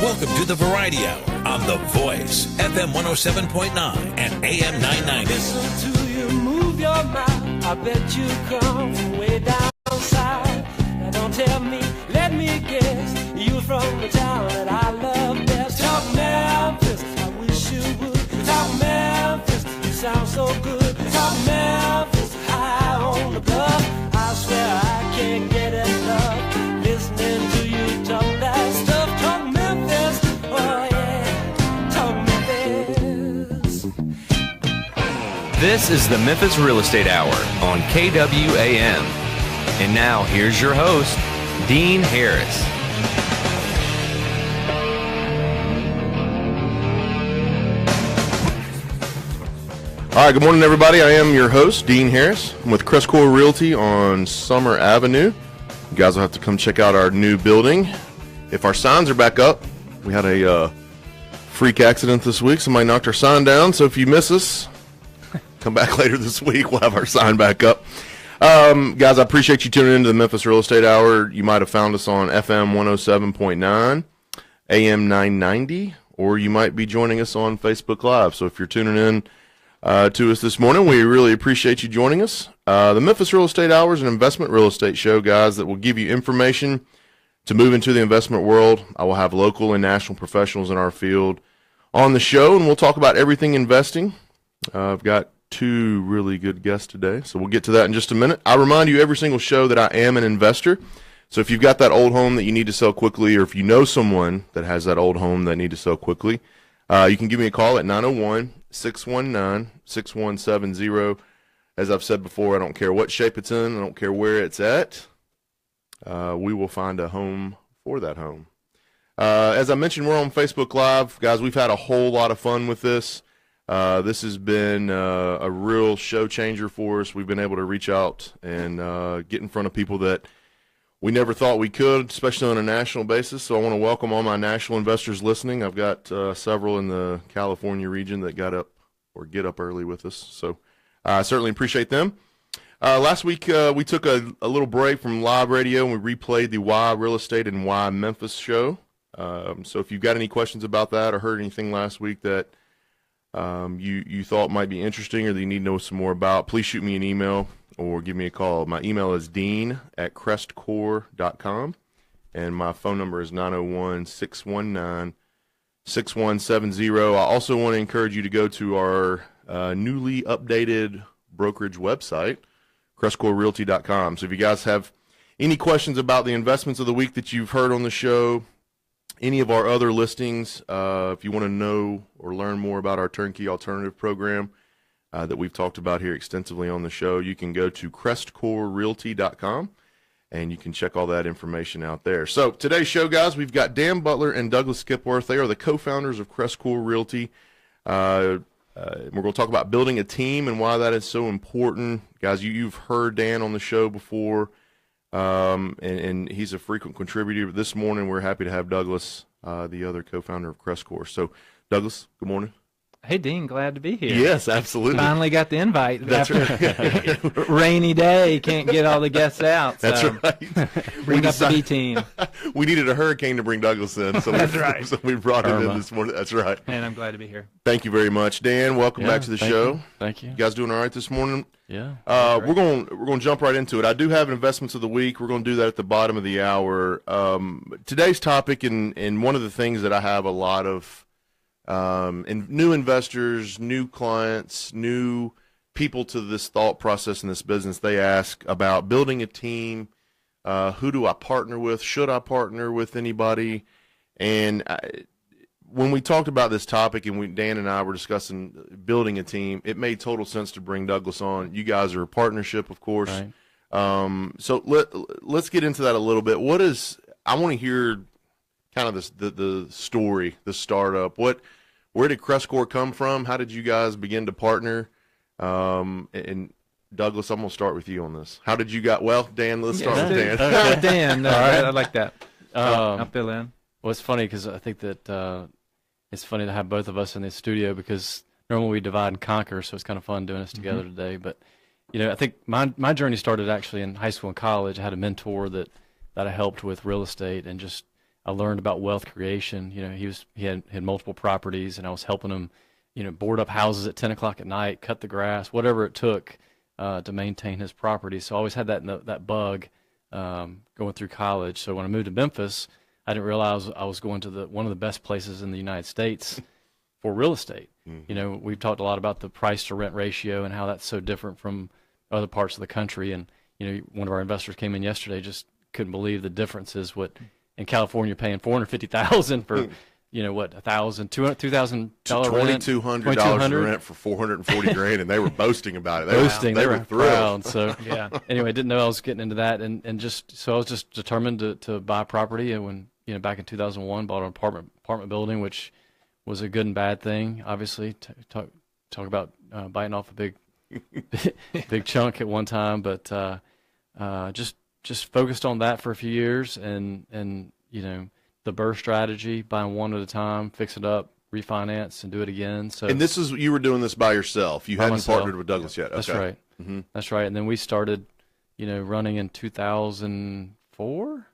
Welcome to the Variety Hour on The Voice, FM 107.9 and AM 990. Listen to you move your mouth. I bet you come from way down south. Now don't tell me, let me guess, you from the town that I love best. Talk Memphis, I wish you would. Talk Memphis, you sound so good. Talk Memphis, high on the bluff. I swear I can't get enough. Listening to you talk that stuff. Talk Memphis, oh yeah, talk Memphis. This is the Memphis Real Estate Hour on KWAM. And now, here's your host, Dean Harris. All right, good morning, everybody. I am your host, Dean Harris. I'm with CrestCore Realty on Summer Avenue. You guys will have to come check out our new building. If our signs are back up, we had a freak accident this week. Somebody knocked our sign down, so if you miss us, come back later this week. We'll have our sign back up. Guys, I appreciate you tuning into the Memphis Real Estate Hour. You might have found us on FM 107.9, AM 990, or you might be joining us on Facebook Live. So if you're tuning in to us this morning, we really appreciate you joining us. The Memphis Real Estate Hour is an investment real estate show, guys, that will give you information to move into the investment world. I will have local and national professionals in our field on the show, and we'll talk about everything investing. I've got two really good guests today, so we'll get to that in just a minute. I remind you every single show that I am an investor. So if you've got that old home that you need to sell quickly, or if you know someone that has that old home that need to sell quickly, you can give me a call at 901-619-6170. As I've said before, I don't care what shape it's in. I don't care where it's at. We will find a home for that home. As I mentioned, we're on Facebook Live. Guys, we've had a whole lot of fun with this. This has been a real show changer for us. We've been able to reach out and get in front of people that we never thought we could, especially on a national basis. So I want to welcome all my national investors listening. I've got several in the California region that got up or get up early with us. So I certainly appreciate them. Last week we took a little break from live radio and we replayed the Why Real Estate and Why Memphis show. So if you've got any questions about that or heard anything last week that you thought might be interesting or that you need to know some more about, please shoot me an email or give me a call. My email is dean@crestcore.com, and my phone number is 901-619-6170. I also want to encourage you to go to our newly updated brokerage website, CrestCoreRealty.com. So if you guys have any questions about the investments of the week that you've heard on the show, any of our other listings, if you want to know or learn more about our turnkey alternative program that we've talked about here extensively on the show, you can go to CrestCoreRealty.com, and you can check all that information out there. So today's show, guys, we've got Dan Butler and Douglas Skipworth. They are the co-founders of CrestCore Realty. We're going to talk about building a team and why that is so important. Guys, you've heard Dan on the show before. And he's a frequent contributor. But this morning, we're happy to have Douglas, the other co-founder of CrestCore. So, Douglas, good morning. Hey, Dean, glad to be here. Yes, absolutely. Finally got the invite. That's right. Rainy day, can't get all the guests out. So That's right. Bring up the B team. We needed a hurricane to bring Douglas in, so That's right. So we brought him in this morning. That's right. And I'm glad to be here. Thank you very much, Dan. Welcome back to the show. Thank you. You guys doing all right this morning? Yeah. We're going to jump right into it. I do have investments of the week. We're going to do that at the bottom of the hour. Today's topic, and one of the things that I have a lot of and new investors, new clients, new people to this thought process in this business, they ask about building a team. Who do I partner with? Should I partner with anybody? And when we talked about this topic and Dan and I were discussing building a team, it made total sense to bring Douglas on. You guys are a partnership, of course. Right. So let's get into that a little bit. I want to hear kind of the story, the startup. Where did CrestCore come from? How did you guys begin to partner? And Douglas, I'm going to start with you on this. How did you Dan, let's start with Dan. Dan, all right, I like that. I'll fill in. Well, it's funny because I think that it's funny to have both of us in the studio because normally we divide and conquer, so it's kind of fun doing this together today. But, I think my journey started actually in high school and college. I had a mentor that I helped with real estate, and just I learned about wealth creation. You know, he had multiple properties, and I was helping him, you know, board up houses at 10 o'clock at night, cut the grass, whatever it took to maintain his property. So I always had that bug going through college. So when I moved to Memphis, I didn't realize I was going to one of the best places in the United States for real estate. You know, we've talked a lot about the price to rent ratio and how that's so different from other parts of the country. And, you know, one of our investors came in yesterday, just couldn't believe the differences. What in California, paying $450,000 for, you know, what, $2,000 rent, $2,200 rent for $440,000, and they were boasting about it. They were thrilled. thrilled. So anyway, didn't know I was getting into that, and just so I was just determined to buy property. And when, you know, back in 2001, bought an apartment building, which was a good and bad thing. Obviously, talk about biting off a big chunk at one time, but just focused on that for a few years, and you know, the BRRRR strategy, buying one at a time, fix it up, refinance, and do it again. So, and you were doing this by yourself. You hadn't partnered with Douglas yet. Okay. That's right. That's right. And then we started, you know, running in 2004.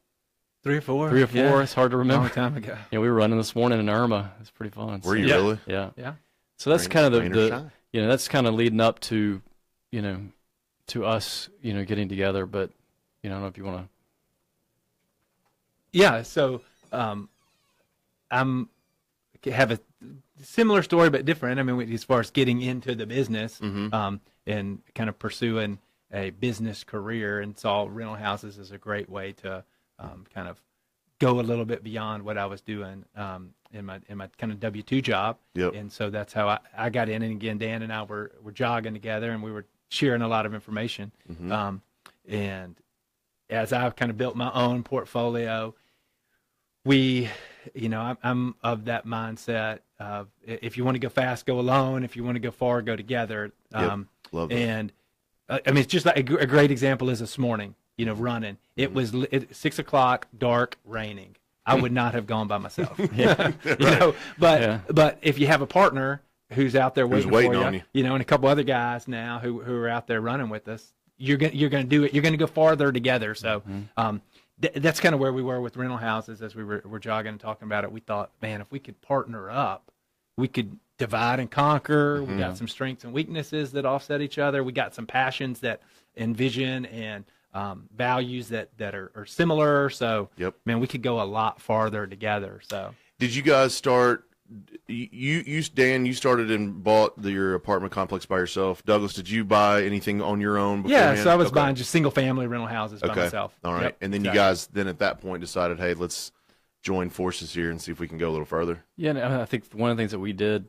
3 or 4. 3 or 4. Yeah. It's hard to remember. Long time ago. Yeah, we were running this morning in Irma. It's pretty fun. Were you really? Yeah. Yeah. So that's kind of you know, that's kind of leading up to, you know, to us, you know, getting together. But, you know, I don't know if you want to. Yeah. So have a similar story but different. I mean, as far as getting into the business and kind of pursuing a business career, and saw rental houses as a great way to kind of go a little bit beyond what I was doing in my kind of W-2 job. Yep. And so that's how I got in. And again, Dan and I were jogging together, and we were sharing a lot of information. And as I've kind of built my own portfolio, you know, I'm of that mindset of, if you want to go fast, go alone. If you want to go far, go together. Love that. And I mean, it's just like a great example is this morning, you know, running. It was 6 o'clock, dark, raining. I would not have gone by myself. You know, but if you have a partner who's out there waiting for on you, you know, and a couple other guys now who are out there running with us, you're going to do it. You're going to go farther together. So that's kind of where we were with rental houses as we were jogging and talking about it. We thought, man, if we could partner up, we could divide and conquer. We got some strengths and weaknesses that offset each other. We got some passions and vision and values that are similar. So, man, we could go a lot farther together. So, did you guys start? Dan, you started and bought your apartment complex by yourself. Douglas, did you buy anything on your own beforehand? Yeah, so I was buying just single family rental houses by myself. All right. And then you guys then at that point decided, hey, let's join forces here and see if we can go a little further. Yeah, and I think one of the things that we did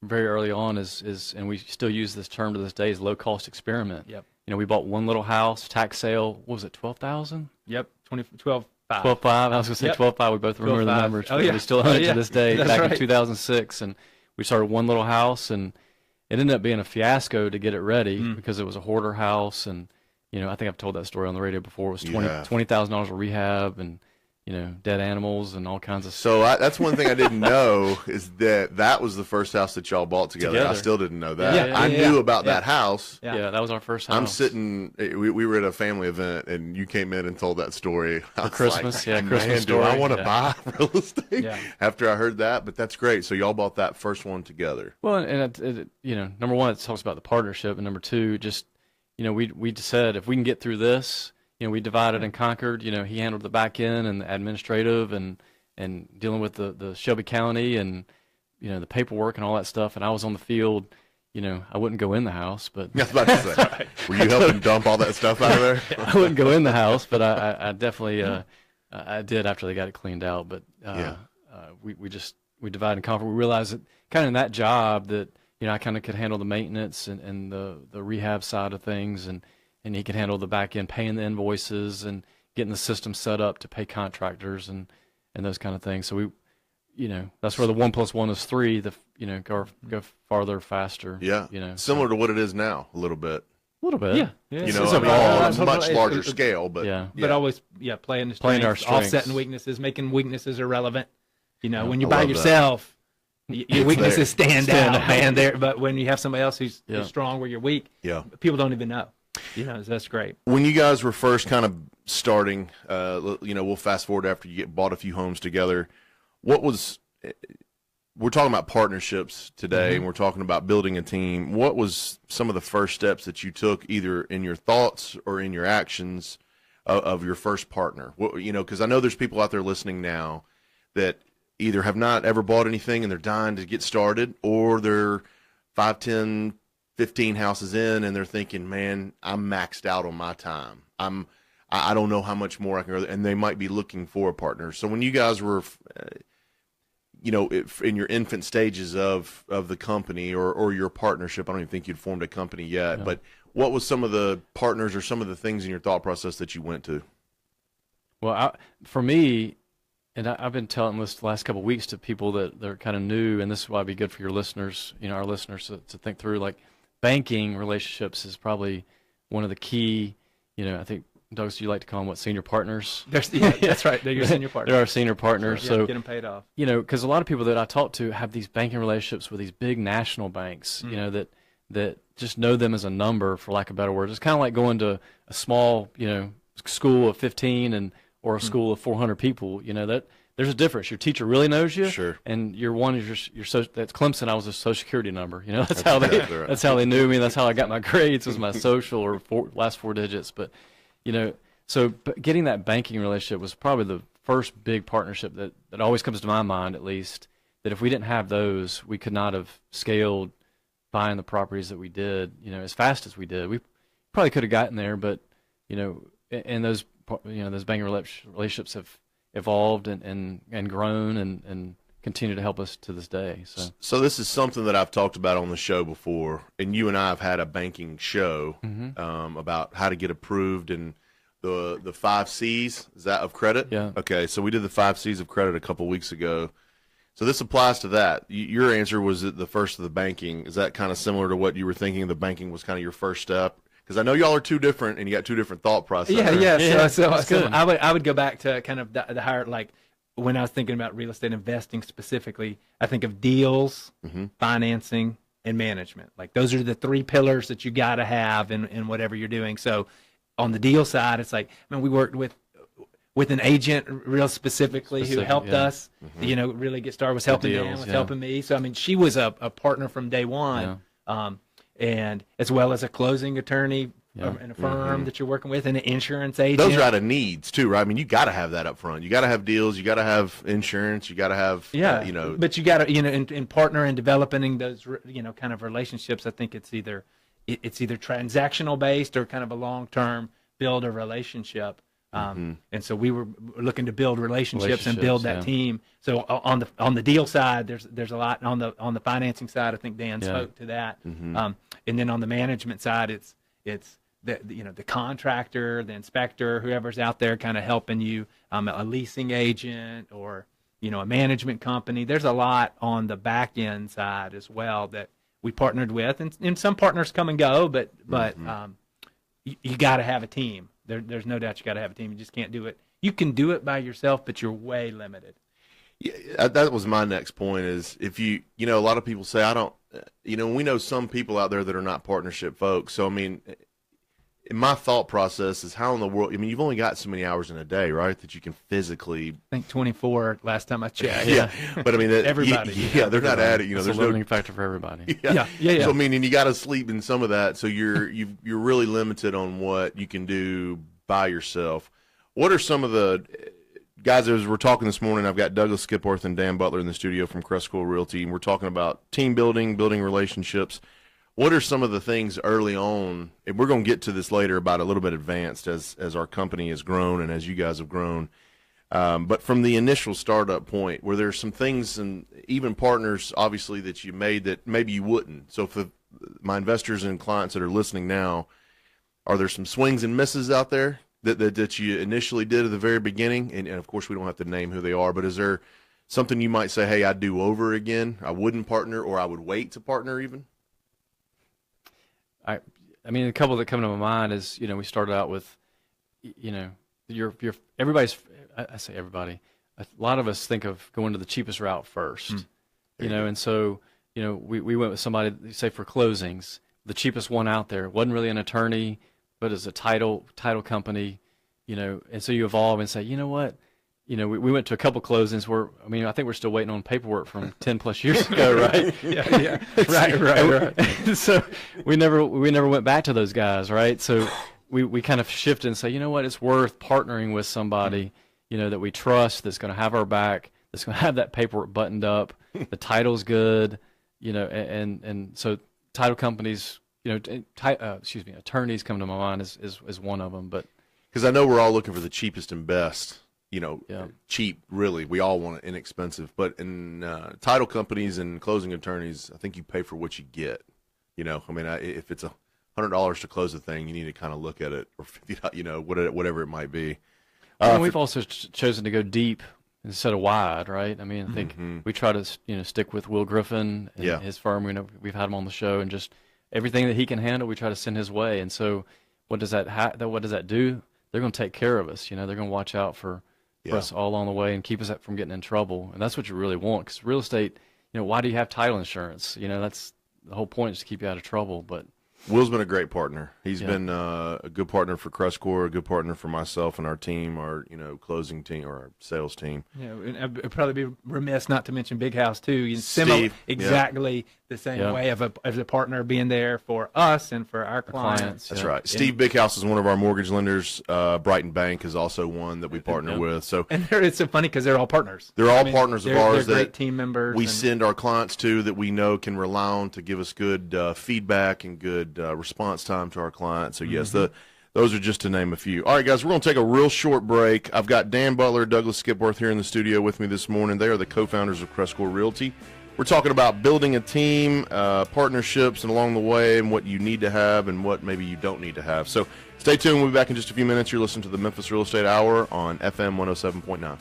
very early on is and we still use this term to this day, is low cost experiment. Yep. You know, we bought one little house, tax sale, what was it, 12,000? Yep, 12.5. 12.5. I was going to say 12.5. We both remember the numbers. Oh, yeah. We still own it to this day. That's back in 2006, and we started one little house, and it ended up being a fiasco to get it ready because it was a hoarder house, and you know, I think I've told that story on the radio before. It was $20,000 of rehab, and you know, dead animals and all kinds of stuff. So that's one thing I didn't know is that was the first house that y'all bought together. I still didn't know that. I knew about that house. Yeah, that was our first house. I'm sitting. We were at a family event, and you came in and told that story for Christmas. Like, Christmas do story. I want to buy real estate after I heard that? But that's great. So y'all bought that first one together. Well, and it, you know, number one, it talks about the partnership, and number two, just you know, we just said if we can get through this. You know, we divided and conquered. You know, he handled the back end and the administrative and dealing with the Shelby County and, you know, the paperwork and all that stuff. And I was on the field. You know, I wouldn't go in the house, but I was about to say, were you helping dump all that stuff out of there? I wouldn't go in the house, but I definitely I did after they got it cleaned out. But we divided and conquered. We realized that kind of in that job that, you know, I kind of could handle the maintenance and the rehab side of things, and he could handle the back end, paying the invoices and getting the system set up to pay contractors and those kind of things. So we, you know, that's where the 1 + 1 is 3. You know, go farther, faster. Yeah. You know, similar to what it is now, a little bit. A little bit. Yeah. You know, on a much larger scale, but but always playing the strengths, offsetting weaknesses, making weaknesses irrelevant. You know, when you're by yourself, your weaknesses stand out, man. There, but when you have somebody else who's strong where you're weak, people don't even know. That's great. When you guys were first kind of starting, we'll fast forward after you bought a few homes together. We're talking about partnerships today, and we're talking about building a team. What was some of the first steps that you took, either in your thoughts or in your actions, of your first partner? Because I know there's people out there listening now that either have not ever bought anything and they're dying to get started, or they're 5, 10, 15 houses in and they're thinking, man, I'm maxed out on my time. I don't know how much more I can go, and they might be looking for a partner. So when you guys were in your infant stages of the company or your partnership, I don't even think you'd formed a company yet, but what was some of the partners or some of the things in your thought process that you went to? Well, for me, and I've been telling this the last couple of weeks to people that they're kind of new, and this is why it'd be good for your listeners, our listeners, to think through, like, banking relationships is probably one of the key, I think, Douglas, you like to call them senior partners? That's right. They're your senior partners. They're our senior partners. Sure. So get them paid off. Because a lot of people that I talk to have these banking relationships with these big national banks, that just know them as a number, for lack of better words. It's kind of like going to a small, school of 15 or a school of 400 people. That there's a difference. Your teacher really knows you, sure, and your one is that's Clemson. I was a Social Security number. That's how they knew me. That's how I got my grades, was my social or last 4 digits. But so getting that banking relationship was probably the first big partnership that always comes to my mind, at least, that if we didn't have those, we could not have scaled buying the properties that we did, as fast as we did. We probably could have gotten there, but, and those banking relationships have evolved and grown and continue to help us to this day. So this is something that I've talked about on the show before, and you and I have had a banking show about how to get approved and the 5 C's, is that of credit? Yeah. Okay, so we did the 5 C's of credit a couple weeks ago. So this applies to that. Your answer was the first of the banking. Is that kind of similar to what you were thinking? The banking was kind of your first step? Because I know y'all are two different, and you got two different thought processes. Yeah. So I would go back to kind of the higher, like, when I was thinking about real estate investing specifically, I think of deals, financing, and management. Like, those are the 3 pillars that you got to have in whatever you're doing. So on the deal side, it's like, we worked with an agent real specifically who helped us, really get started, was helping Dan, was helping me. So, she was a partner from day one, and as well as a closing attorney in a firm that you're working with, and an insurance agent. Those are out of needs too, right? You got to have that up front. You got to have deals. You got to have insurance. You got to have, But you got to, in partner and developing those, kind of relationships. I think it's either transactional based or kind of a long-term build a relationship. And so we were looking to build relationships and build that team. So on the deal side, there's a lot. On the financing side, I think Dan spoke to that. And then on the management side, it's the contractor, the inspector, whoever's out there kind of helping you, a leasing agent or a management company. There's a lot on the back end side as well that we partnered with, and some partners come and go, but you got to have a team. There's no doubt you got to have a team. You just can't do it. You can do it by yourself, but you're way limited. Yeah, that was my next point. Is if a lot of people say I don't. We know some people out there that are not partnership folks. So in my thought process is how in the world. You've only got so many hours in a day, right? That you can physically. I think 24 last time I checked. Yeah, but everybody. They're not adding. There's a limiting factor for everybody. Yeah. So you got to sleep in some of that. So you're really limited on what you can do by yourself. What are some of the guys? As we're talking this morning, I've got Douglas Skipworth and Dan Butler in the studio from CrestCore Realty, and we're talking about team building relationships. What are some of the things early on, and we're going to get to this later about a little bit advanced as our company has grown and as you guys have grown, but from the initial startup point, were there some things and even partners, obviously, that you made that maybe you wouldn't? So for my investors and clients that are listening now, are there some swings and misses out there that you initially did at the very beginning? And of course, we don't have to name who they are, but is there something you might say, hey, I'd do over again, I wouldn't partner, or I would wait to partner even? A couple that come to my mind is, we started out with, everybody's, I say everybody, a lot of us think of going to the cheapest route first, and so, we went with somebody, say for closings, the cheapest one out there. Wasn't really an attorney, but as a title company, and so you evolve and say, you know what, we went to a couple closings where, I think we're still waiting on paperwork from 10 plus years ago, right? Yeah. Right. So we never went back to those guys, right? So we kind of shifted and say, you know what, it's worth partnering with somebody, that we trust, that's going to have our back, that's going to have that paperwork buttoned up, the title's good, and so title companies, attorneys come to my mind is one of them, but because I know we're all looking for the cheapest and best. Cheap, really. We all want it inexpensive. But in title companies and closing attorneys, I think you pay for what you get. If it's $100 to close a thing, you need to kind of look at it, or $50, whatever it might be. And we've also chosen to go deep instead of wide, right? I think we try to stick with Will Griffin and his firm. We've had him on the show, and just everything that he can handle, we try to send his way. And so, what does that do? They're going to take care of us. They're going to watch out for us all along the way and keep us from getting in trouble. And that's what you really want, because real estate, why do you have title insurance? That's the whole point, is to keep you out of trouble. But Will's been a great partner. He's been a good partner for CrestCore, a good partner for myself and our team, our closing team or our sales team. And I'd probably be remiss not to mention Big House too. Steve, exactly the same way of a partner being there for us and for our clients. That's right. Steve Big House is one of our mortgage lenders. Brighton Bank is also one that we partner with. So it's so funny because they're all partners. They're all partners of ours. They're great team members. We send our clients to, that we know can rely on to give us good feedback and good response time to our clients. So yes, those are just to name a few. All right, guys, we're going to take a real short break. I've got Dan Butler, Douglas Skipworth here in the studio with me this morning. They are the co-founders of CrestCore Realty. We're talking about building a team, partnerships, and along the way, and what you need to have and what maybe you don't need to have. So stay tuned. We'll be back in just a few minutes. You're listening to the Memphis Real Estate Hour on FM 107.9.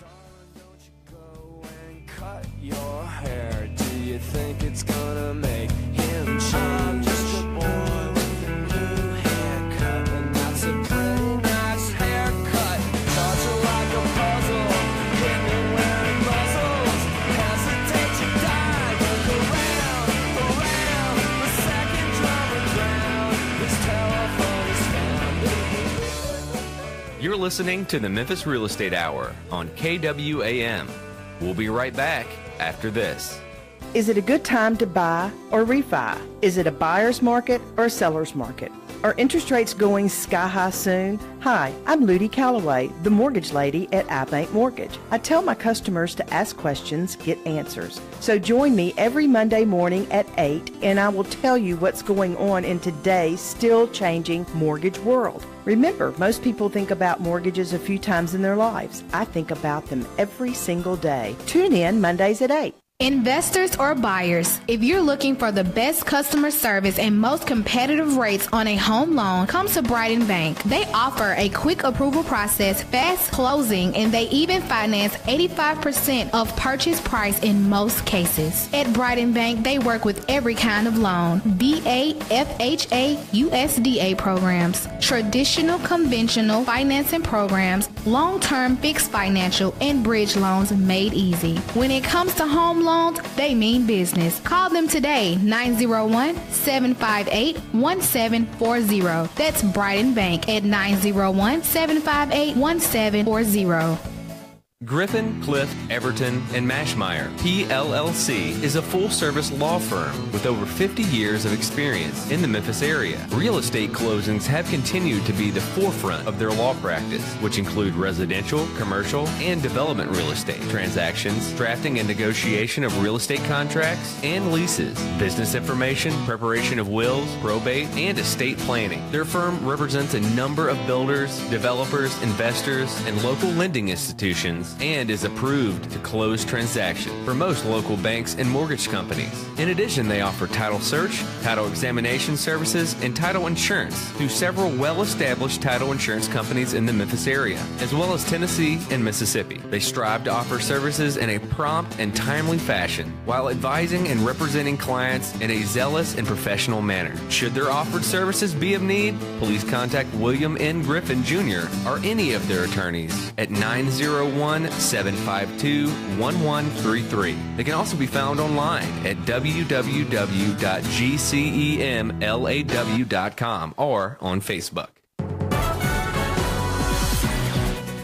You're listening to the Memphis Real Estate Hour on KWAM. We'll be right back after this. Is it a good time to buy or refi? Is it a buyer's market or a seller's market? Are interest rates going sky high soon? Hi, I'm Ludi Calloway, the mortgage lady at iBank Mortgage. I tell my customers to ask questions, get answers. So join me every Monday morning at 8, and I will tell you what's going on in today's still changing mortgage world. Remember, most people think about mortgages a few times in their lives. I think about them every single day. Tune in Mondays at 8. Investors or buyers, if you're looking for the best customer service and most competitive rates on a home loan, come to Brighton Bank. They offer a quick approval process, fast closing, and they even finance 85% of purchase price in most cases. At Brighton Bank, they work with every kind of loan: VA, FHA, USDA programs, traditional conventional financing programs, long-term fixed financial, and bridge loans made easy. When it comes to home loans, they mean business. Call them today, 901-758-1740. That's Brighton Bank at 901-758-1740. Griffin, Clift, Everton, and Mashmeyer, PLLC, is a full-service law firm with over 50 years of experience in the Memphis area. Real estate closings have continued to be the forefront of their law practice, which include residential, commercial, and development real estate transactions, drafting and negotiation of real estate contracts and leases, business information, preparation of wills, probate, and estate planning. Their firm represents a number of builders, developers, investors, and local lending institutions, and is approved to close transactions for most local banks and mortgage companies. In addition, they offer title search, title examination services, and title insurance through several well-established title insurance companies in the Memphis area, as well as Tennessee and Mississippi. They strive to offer services in a prompt and timely fashion while advising and representing clients in a zealous and professional manner. Should their offered services be of need, please contact William N. Griffin Jr. or any of their attorneys at 901-752-1133. They can also be found online at www.gcemlaw.com or on Facebook.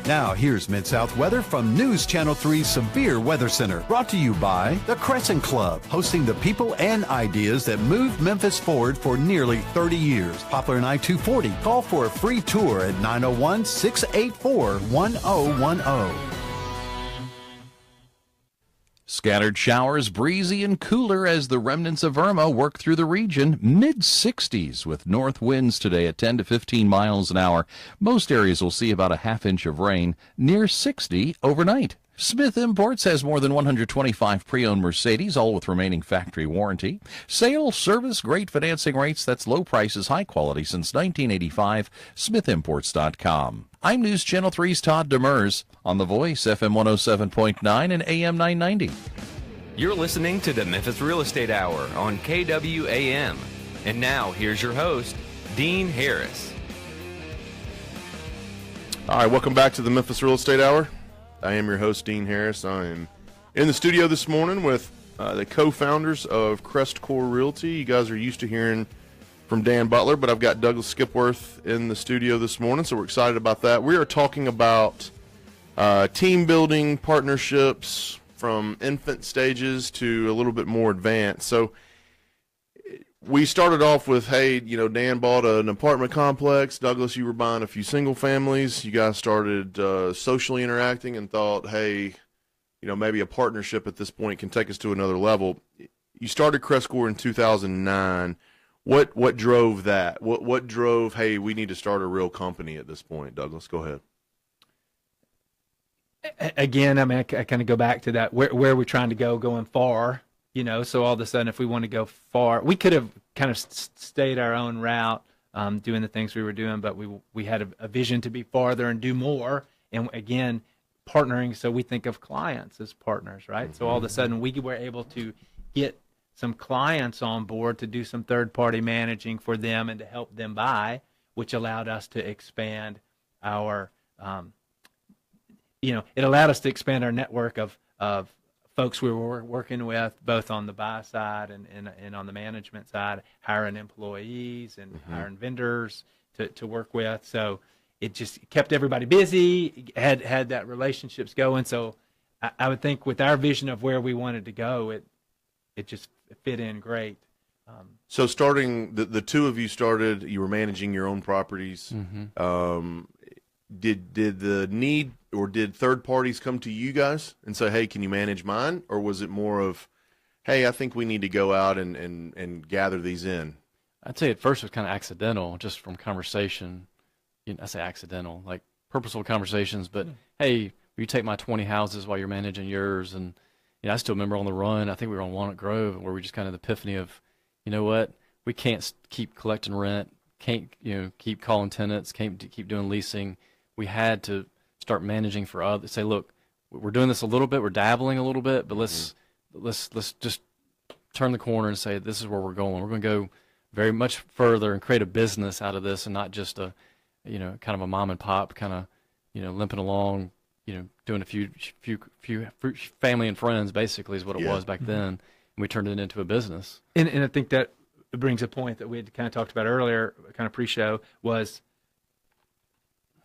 Now, here's Mid-South weather from News Channel 3's Severe Weather Center. Brought to you by the Crescent Club, hosting the people and ideas that moved Memphis forward for nearly 30 years. Poplar and I-240. Call for a free tour at 901-684-1010. Scattered showers, breezy and cooler as the remnants of Irma work through the region. Mid-60s with north winds today at 10 to 15 miles an hour. Most areas will see about a half inch of rain, near 60 overnight. Smith Imports has more than 125 pre-owned Mercedes, all with remaining factory warranty. Sale, service, great financing rates. That's low prices, high quality since 1985. SmithImports.com. I'm News Channel 3's Todd Demers on The Voice, FM 107.9 and AM 990. You're listening to the Memphis Real Estate Hour on KWAM. And now, here's your host, Dean Harris. All right, welcome back to the Memphis Real Estate Hour. I am your host, Dean Harris. I am in the studio this morning with the co-founders of CrestCore Realty. You guys are used to hearing from Dan Butler, but I've got Douglas Skipworth in the studio this morning, so we're excited about that. We are talking about team building, partnerships from infant stages to a little bit more advanced. So we started off with, hey, Dan bought an apartment complex. Douglas, you were buying a few single families. You guys started socially interacting and thought, hey, maybe a partnership at this point can take us to another level. You started CrestCore in 2009. What drove that? What drove, hey, we need to start a real company at this point? Douglas, go ahead. Again, I kind of go back to that, where we're trying to go going far, so all of a sudden if we want to go far, we could have kind of stayed our own route doing the things we were doing, but we had a vision to be farther and do more. And again, partnering, so we think of clients as partners, right? So all of a sudden we were able to get some clients on board to do some third-party managing for them and to help them buy, which allowed us to expand our, it allowed us to expand our network of folks we were working with, both on the buy side and on the management side, hiring employees and hiring vendors to work with. So it just kept everybody busy, had that relationships going. So I would think with our vision of where we wanted to go, it just fit in great. So starting, the two of you started, you were managing your own properties. Did the need, or did third parties come to you guys and say, hey, can you manage mine? Or was it more of, hey, I think we need to go out and gather these in? I'd say at first it was kind of accidental, just from conversation. I say accidental, like purposeful conversations, but hey, will you take my 20 houses while you're managing yours? And I still remember on the run, I think we were on Walnut Grove, where we just kind of the epiphany of, you know what, we can't keep collecting rent, can't keep calling tenants, can't keep doing leasing. We had to start managing for others. Say, look, we're doing this a little bit, we're dabbling a little bit, but let's just turn the corner and say this is where we're going. We're going to go very much further and create a business out of this, and not just a kind of a mom and pop kind of limping along. Doing a few family and friends, basically, is what it was back then. And we turned it into a business. And I think that brings a point that we had kind of talked about earlier, kind of pre-show, was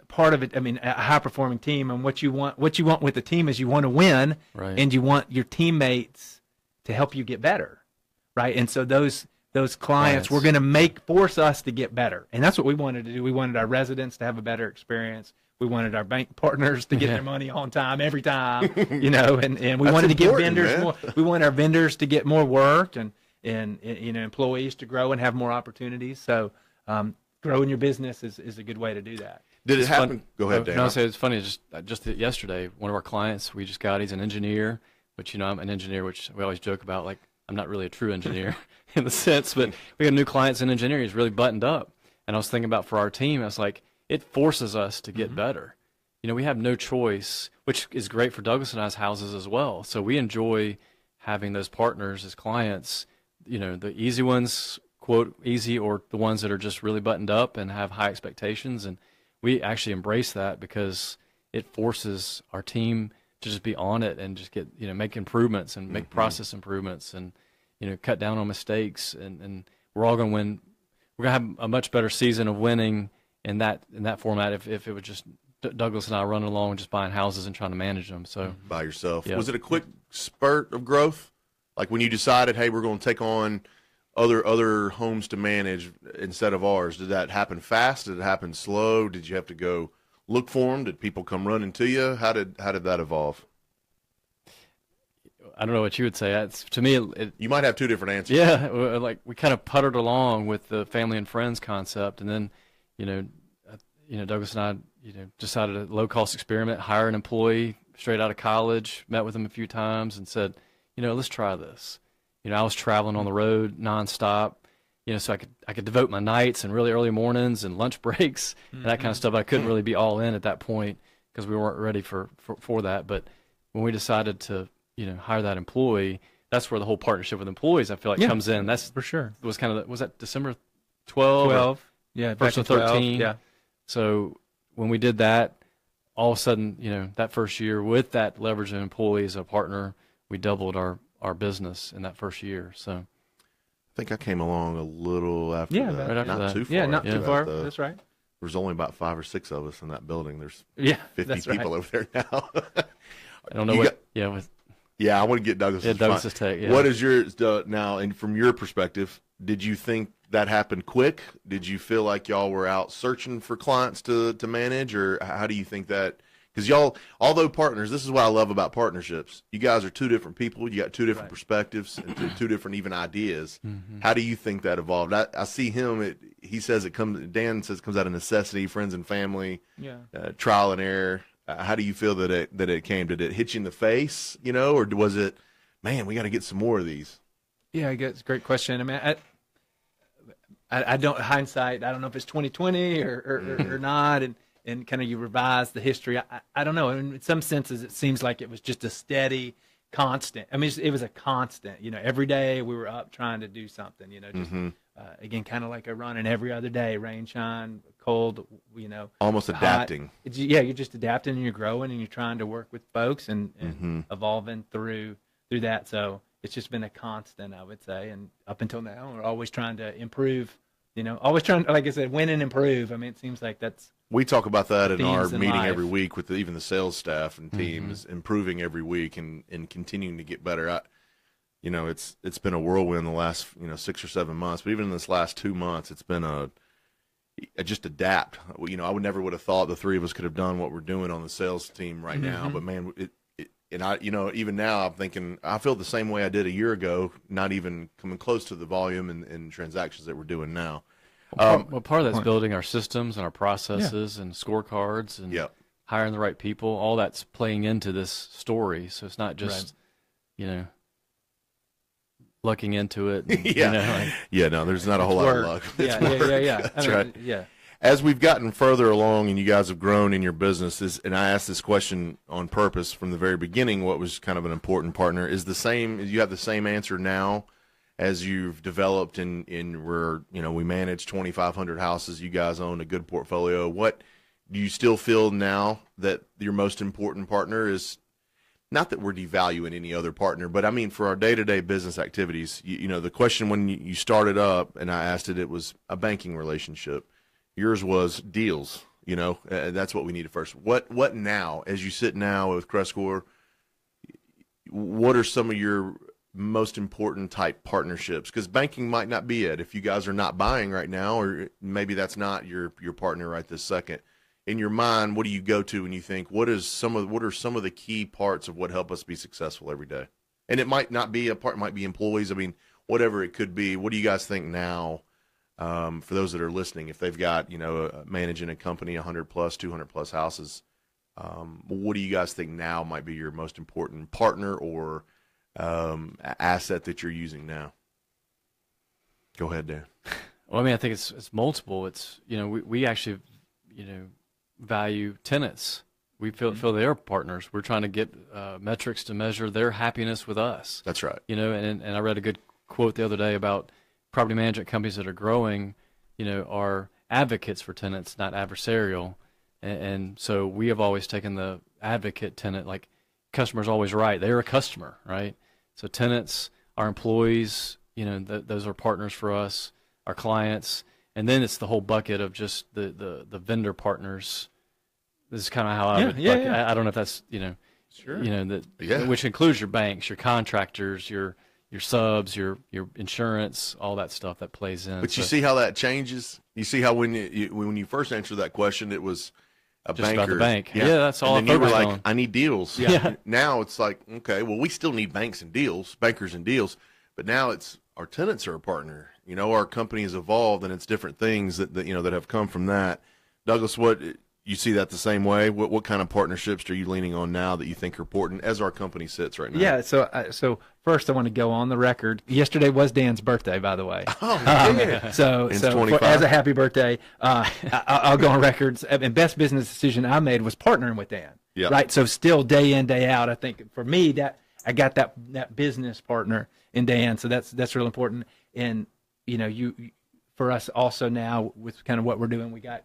part of it. I mean, a high-performing team, and what you want with the team is you want to win, right, and you want your teammates to help you get better, right? And so those clients were going to force us to get better, and that's what we wanted to do. We wanted our residents to have a better experience. We wanted our bank partners to get their money on time every time, and we wanted to give vendors more. We want our vendors to get more work, and employees to grow and have more opportunities. So growing your business is a good way to do that. Did it happen? Go ahead, Dan. No, it's funny. Just yesterday, one of our clients, we just got, he's an engineer, which I'm an engineer, which we always joke about, like I'm not really a true engineer in the sense, but we got new clients in engineering. He's really buttoned up, and I was thinking about for our team, I was like, it forces us to get better. We have no choice, which is great for Douglas and I's houses as well. So we enjoy having those partners as clients, the easy ones, quote, easy, or the ones that are just really buttoned up and have high expectations. And we actually embrace that because it forces our team to just be on it and just get, make improvements and make process improvements and, cut down on mistakes. And we're all going to win. We're going to have a much better season of winning in that format if it was just Douglas and I running along just buying houses and trying to manage them. So by yourself. Yeah. Was it a quick spurt of growth? Like when you decided, hey, we're going to take on other homes to manage instead of ours, did that happen fast? Did it happen slow? Did you have to go look for them? Did people come running to you? How did that evolve? I don't know what you would say. To me, you might have two different answers. Yeah, like we kind of puttered along with the family and friends concept, and then, Douglas and I, decided a low-cost experiment, hire an employee straight out of college, met with him a few times, and said, let's try this. I was traveling on the road nonstop, so I could devote my nights and really early mornings and lunch breaks and that kind of stuff. I couldn't really be all in at that point because we weren't ready for that. But when we decided to, hire that employee, that's where the whole partnership with employees, I feel like, comes in. That's for sure. Was kind of was that December 12? Yeah, first of 13. Yeah. So when we did that, all of a sudden, that first year with that leverage of employees, a partner, we doubled our business in that first year. So I think I came along a little after that. Right after not that. too far. Yeah, not after too far. that. That's right. There's only about 5 or 6 of us in that building. There's 50 people over there now. I don't know Yeah, I want to get Douglas's take. Yeah. What is yours now? And from your perspective, did you think that happened quick? Did you feel like y'all were out searching for clients to manage, or how do you think that? Because y'all, although partners, this is what I love about partnerships. You guys are two different people. You got two different perspectives and two different even ideas. Mm-hmm. How do you think that evolved? I see him. He says it comes. Dan says it comes out of necessity, friends and family, trial and error. How do you feel that it came? Did it hit you in the face, or was it, man, we got to get some more of these? Yeah, I guess it's a great question. I mean, I don't hindsight. I don't know if it's 2020 or not, and kind of you revise the history. I don't know. In some senses, it seems like it was just a steady, constant. I mean, it was a constant. Every day we were up trying to do something. Just again, kind of like a running every other day, rain, shine, cold. Almost hot. Adapting. You're just adapting and you're growing and you're trying to work with folks and evolving through that. So it's just been a constant, I would say, and up until now, we're always trying to improve. Always trying, like I said, win and improve. I mean, it seems like that's. We talk about that in our meeting life. Every week with even the sales staff and team is improving every week and continuing to get better. It's been a whirlwind the last 6 or 7 months, but even in this last 2 months, it's been just adapt. I would never would have thought the three of us could have done what we're doing on the sales team right now. But man, and I even now I'm thinking I feel the same way I did a year ago, not even coming close to the volume and transactions that we're doing now. Part of that's building our systems and our processes and scorecards and hiring the right people. All that's playing into this story. So it's not just, lucking into it. And, no, there's not a whole lot of luck. Yeah. That's right. Yeah. As we've gotten further along and you guys have grown in your businesses, and I asked this question on purpose from the very beginning, what was kind of an important partner, is you have the same answer now as you've developed and we manage 2,500 houses. You guys own a good portfolio. What do you still feel now that your most important partner is? Not that we're devaluing any other partner, but I mean for our day-to-day business activities, the question when you started up and I asked it was a banking relationship. Yours was deals, that's what we needed first. What now, as you sit now with CrestCore, what are some of your most important type partnerships? Because banking might not be it. If you guys are not buying right now, or maybe that's not your partner right this second. In your mind, what do you go to when you think, what are some of the key parts of what help us be successful every day? And it might not be a part, it might be employees. I mean, whatever it could be. What do you guys think now, for those that are listening, if they've got, managing a company, 100 plus, 200 plus houses, what do you guys think now might be your most important partner or asset that you're using now? Go ahead, Dan. Well, I mean, I think it's multiple. It's, we actually, value tenants. We feel they're partners. We're trying to get metrics to measure their happiness with us. That's right. And I read a good quote the other day about property management companies that are growing, are advocates for tenants, not adversarial. And so we have always taken the advocate tenant, like customer's always right. They're a customer, right? So tenants, our employees, those are partners for us, our clients. And then it's the whole bucket of just the vendor partners This is kind of how I would. I don't know if that's Sure. Which includes your banks, your contractors, your subs, your insurance, all that stuff that plays in. But you see how that changes. You see how when you first answered that question, it was a just banker. about the bank. Yeah, that's all. And then you were like, I need deals. Yeah. Now it's like, okay, well, we still need bankers and deals, but now it's our tenants are a partner. Our company has evolved, and it's different things that have come from that. Douglas, what you see that the same way? What kind of partnerships are you leaning on now that you think are important as our company sits right now? Yeah. So first, I want to go on the record. Yesterday was Dan's birthday, by the way. Oh, yeah. So as a happy birthday, I'll go on records. And best business decision I made was partnering with Dan. Yeah. Right. So still day in, day out, I think for me that I got that business partner in Dan. So that's real important. And for us also now with kind of what we're doing, we got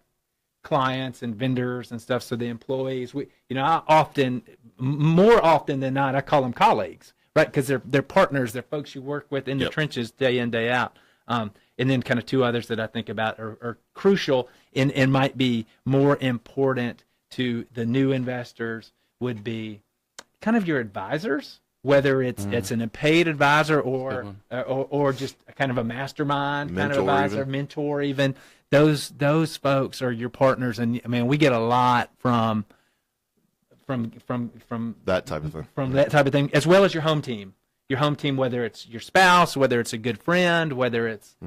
clients and vendors and stuff. So the employees, I often, more often than not, I call them colleagues, right? Because they're partners, they're folks you work with in the trenches day in, day out. And then kind of two others that I think about are crucial and might be more important to the new investors would be kind of your advisors, whether it's an paid advisor or just kind of a mastermind kind of advisor, mentor even. Those folks are your partners, and I mean we get a lot from that type of thing. From that type of thing, as well as your home team. Your home team, whether it's your spouse, whether it's a good friend, whether it's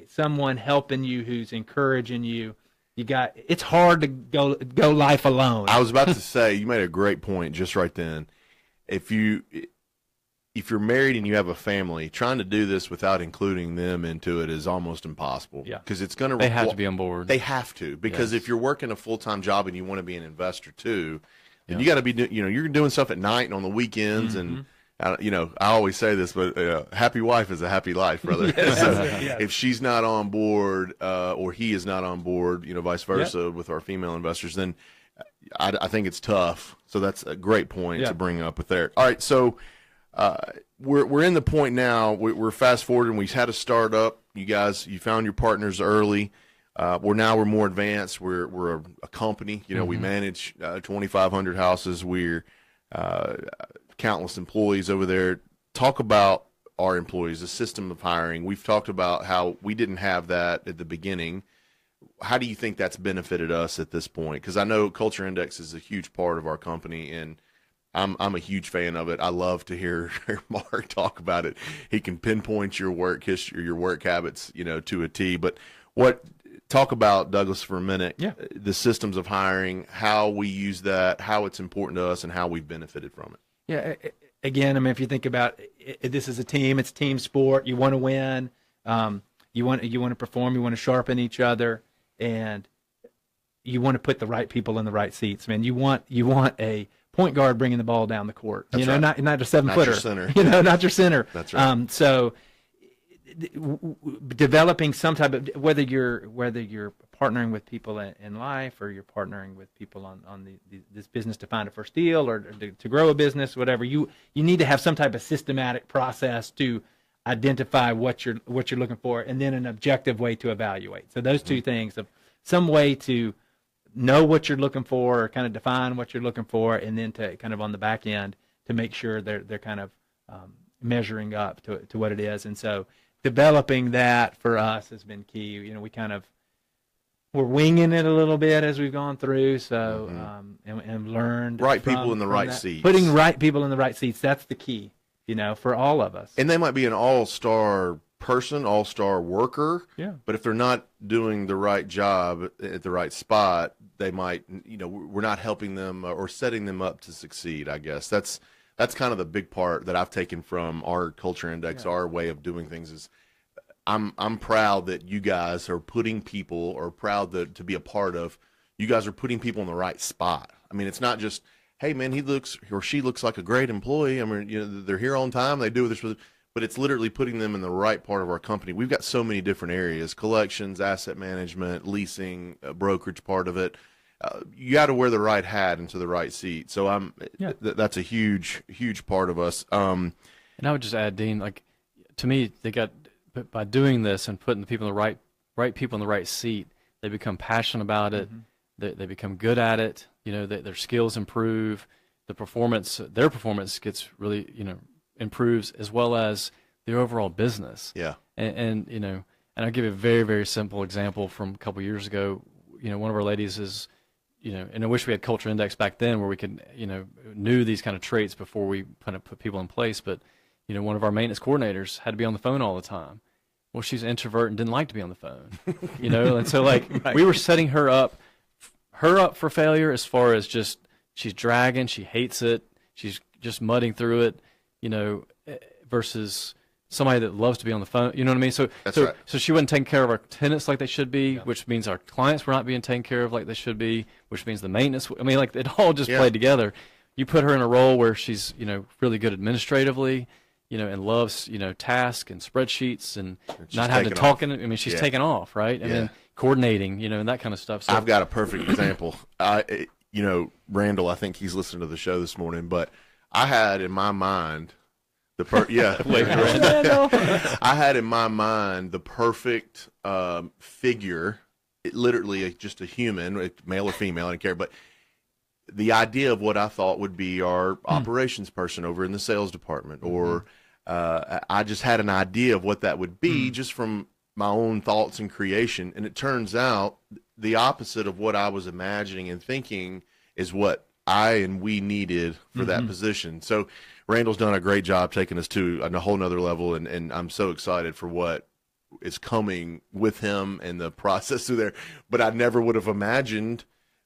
someone helping you who's encouraging you. It's hard to go life alone. I was about to say, you made a great point just right then. If you're married and you have a family, trying to do this without including them into it is almost impossible. Yeah, because it's going to. They have to be on board. They have to, because if you're working a full-time job and you want to be an investor too, then you got to be. You're doing stuff at night and on the weekends, and I always say this, but happy wife is a happy life, brother. If she's not on board or he is not on board, vice versa with our female investors, then I think it's tough. So that's a great point to bring up with there. All right, so. We're in the point now. We're fast forwarding. We had a startup. You found your partners early. We're more advanced. We're a company. We manage 2,500 houses. We're countless employees over there. Talk about our employees, the system of hiring. We've talked about how we didn't have that at the beginning. How do you think that's benefited us at this point? Because I know Culture Index is a huge part of our company, and I'm a huge fan of it. I love to hear Mark talk about it. He can pinpoint your work history, your work habits, to a T. But talk about, Douglas, for a minute. Yeah. The systems of hiring, how we use that, how it's important to us, and how we've benefited from it. Yeah. Again, I mean, if you think about it, this is a team. It's team sport. You want to win. You want to perform. You want to sharpen each other, and you want to put the right people in the right seats. Man, you want a point guard bringing the ball down the court. That's right. Not a 7-footer. Not your center. Not your center. That's right. So developing some type of whether you're partnering with people in life or you're partnering with people on this business to find a first deal or to grow a business, whatever, you need to have some type of systematic process to identify what you're looking for, and then an objective way to evaluate. So those two things of some way to know what you're looking for, or kind of define what you're looking for, and then to kind of on the back end to make sure they're kind of measuring up to what it is. And so developing that for us has been key. We're winging it a little bit as we've gone through. So and learned people in the right seats. Putting right people in the right seats. That's the key, for all of us. And they might be an all-star person, all-star worker. Yeah. But if they're not doing the right job at the right spot, they might, we're not helping them or setting them up to succeed, I guess. That's kind of the big part that I've taken from our Culture Index, our way of doing things is I'm proud that you guys are putting people, or proud to be a part of, you guys are putting people in the right spot. I mean, it's not just, hey, man, he looks or she looks like a great employee. I mean, they're here on time, they do this, but it's literally putting them in the right part of our company. We've got so many different areas: collections, asset management, leasing, brokerage part of it. You got to wear the right hat into the right seat. So that's a huge, huge part of us. And I would just add, Dean, to me, by doing this and putting the people in the right people in the right seat, they become passionate about it. they become good at it. Their skills improve, their performance gets really, improves, as well as their overall business. Yeah. And I'll give you a very, very simple example from a couple years ago. One of our ladies is, and I wish we had culture index back then where we could, knew these kind of traits before we kind of put people in place. But, one of our maintenance coordinators had to be on the phone all the time. Well, she's an introvert and didn't like to be on the phone, and so Right. we were setting her up for failure as far as just she's dragging, she hates it, she's just mudding through it, versus somebody that loves to be on the phone. You know what I mean? So right. So she wasn't taking care of our tenants like they should be, which means our clients were not being taken care of like they should be, which means the maintenance. I mean, like it all just played together. You put her in a role where she's really good administratively, and loves tasks and spreadsheets and not having to talk. I mean, she's taking off, right? And then coordinating, and that kind of stuff. So I've got a perfect example. Randall, I think he's listening to the show this morning, but I had in my mind I had in my mind the perfect figure, literally just a human, male or female, I don't care, but the idea of what I thought would be our operations person over in the sales department, or I just had an idea of what that would be just from my own thoughts and creation, and it turns out the opposite of what I was imagining and thinking is what we needed for that position. So Randall's done a great job taking us to a whole nother level, and I'm so excited for what is coming with him and the process through there. But I never would have imagined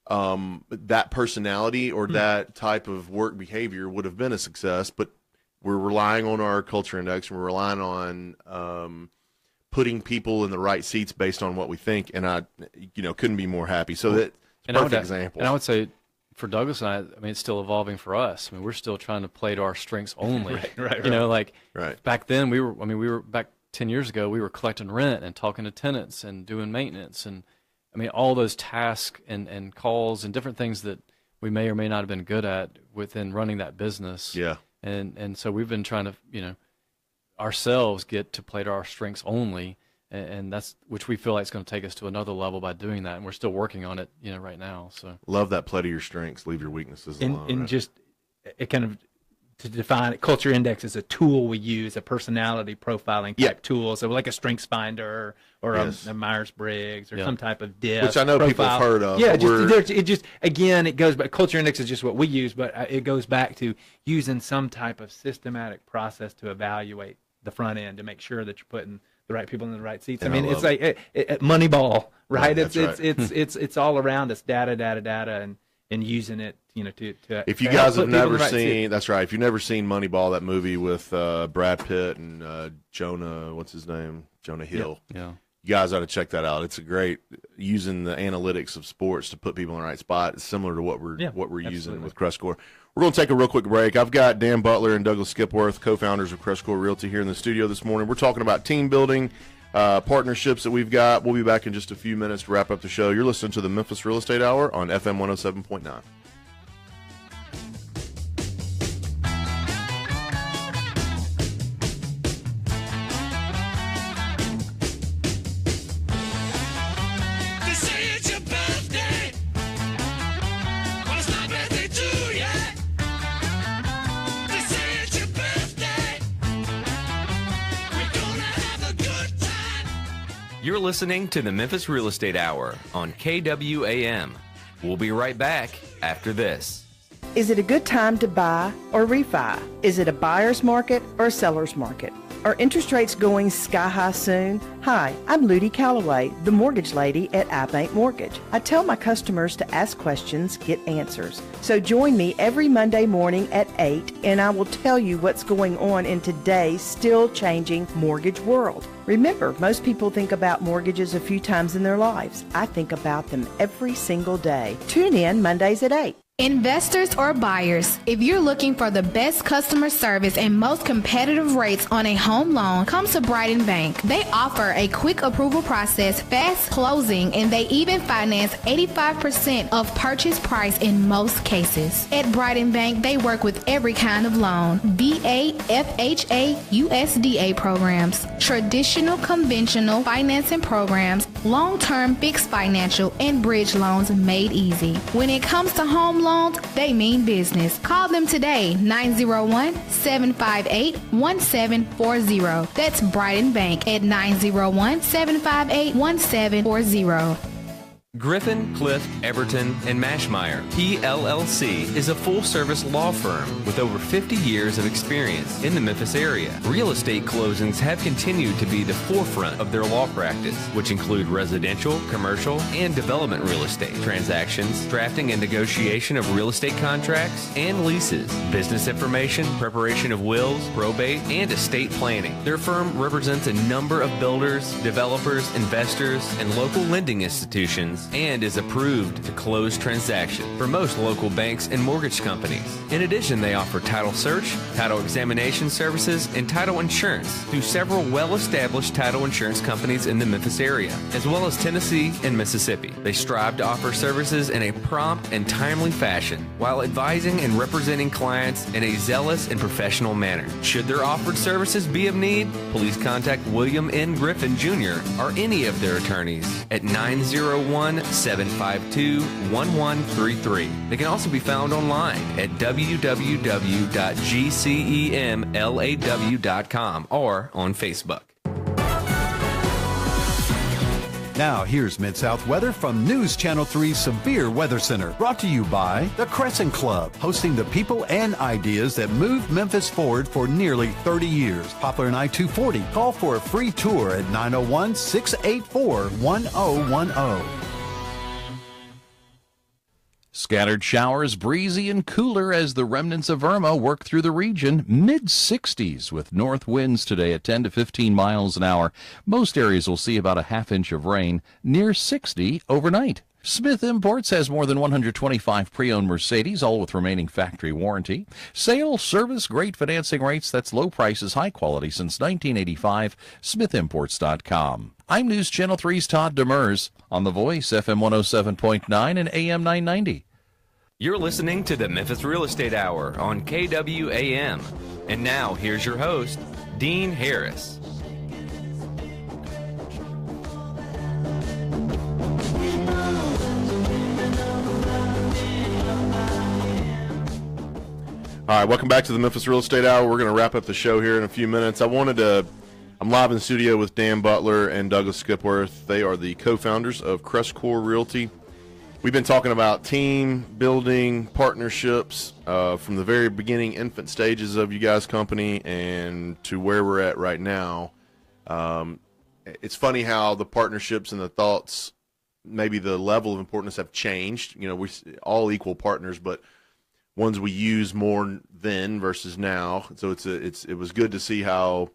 that personality or that type of work behavior would have been a success. But we're relying on our culture index, and we're relying on putting people in the right seats based on what we think, and I couldn't be more happy. So that's a perfect example. And I would say, for Douglas and I mean, it's still evolving for us. I mean, we're still trying to play to our strengths only. Right. Back then we were back 10 years ago, we were collecting rent and talking to tenants and doing maintenance, and I mean, all those tasks and calls and different things that we may or may not have been good at within running that business. Yeah. And so we've been trying to, ourselves get to play to our strengths only, and that's which we feel like is going to take us to another level by doing that, and we're still working on it, right now. So love that, play to your strengths, leave your weaknesses alone. And just it kind of to define it, culture index is a tool we use, a personality profiling type tool, so like a strengths finder or a Myers-Briggs or some type of DISC, which I know people have heard of. Yeah, it goes back. Culture index is just what we use, but it goes back to using some type of systematic process to evaluate the front end to make sure that you're putting the right people in the right seats. And I mean, it's like Moneyball, right? It's all around us, data, and using it, to if you guys have never seen, that's right. If you've never seen Moneyball, that movie with Brad Pitt and Jonah, what's his name? Jonah Hill. Yeah. You guys ought to check that out. It's a great using the analytics of sports to put people in the right spot. It's similar to what we're using with CrestCore. We're going to take a real quick break. I've got Dan Butler and Douglas Skipworth, co-founders of CrestCore Realty, here in the studio this morning. We're talking about team building, partnerships that we've got. We'll be back in just a few minutes to wrap up the show. You're listening to the Memphis Real Estate Hour on FM 107.9. You're listening to the Memphis Real Estate Hour on KWAM. We'll be right back after this. Is it a good time to buy or refi? Is it a buyer's market or a seller's market? Are interest rates going sky high soon? Hi, I'm Ludi Calloway, the mortgage lady at iBank Mortgage. I tell my customers to ask questions, get answers. So join me every Monday morning at 8, and I will tell you what's going on in today's still changing mortgage world. Remember, most people think about mortgages a few times in their lives. I think about them every single day. Tune in Mondays at 8. Investors or buyers, if you're looking for the best customer service and most competitive rates on a home loan, come to Brighton Bank. They offer a quick approval process, fast closing, and they even finance 85% of purchase price in most cases. At Brighton Bank, they work with every kind of loan, VA, FHA, USDA programs, traditional, conventional financing programs, Long-term fixed financial and bridge loans made easy. When it comes to home loans, they mean business. Call them today, 901-758-1740. That's Brighton Bank at 901-758-1740. Griffin, Clift, Everton, and Mashmeyer, PLLC, is a full-service law firm with over 50 years of experience in the Memphis area. Real estate closings have continued to be the forefront of their law practice, which include residential, commercial, and development real estate transactions, drafting and negotiation of real estate contracts and leases, business information, preparation of wills, probate, and estate planning. Their firm represents a number of builders, developers, investors, and local lending institutions, and is approved to close transactions for most local banks and mortgage companies. In addition, they offer title search, title examination services, and title insurance through several well-established title insurance companies in the Memphis area, as well as Tennessee and Mississippi. They strive to offer services in a prompt and timely fashion while advising and representing clients in a zealous and professional manner. Should their offered services be of need, please contact William N. Griffin Jr. or any of their attorneys at 901-752-1133. They can also be found online at www.gcemlaw.com or on Facebook. Now, here's Mid-South weather from News Channel 3's Severe Weather Center. Brought to you by the CrestCore Club, hosting the people and ideas that moved Memphis forward for nearly 30 years. Poplar and I-240. Call for a free tour at 901-684-1010. Scattered showers, breezy and cooler as the remnants of Irma work through the region. Mid-60s with north winds today at 10 to 15 miles an hour. Most areas will see about a half inch of rain, near 60 overnight. Smith Imports has more than 125 pre-owned Mercedes, all with remaining factory warranty. Sale, service, great financing rates. That's low prices, high quality since 1985. SmithImports.com. I'm News Channel 3's Todd Demers on The Voice, FM 107.9 and AM 990. You're listening to the Memphis Real Estate Hour on KWAM. And now, here's your host, Dean Harris. All right, welcome back to the Memphis Real Estate Hour. We're going to wrap up the show here in a few minutes. I'm live in the studio with Dan Butler and Douglas Skipworth. They are the co-founders of CrestCore Realty. We've been talking about team building, partnerships, from the very beginning, infant stages of you guys' company, and to where we're at right now. It's funny how the partnerships and the thoughts, maybe the level of importance have changed. You know, we're all equal partners, but ones we use more then versus now. So it was good to see how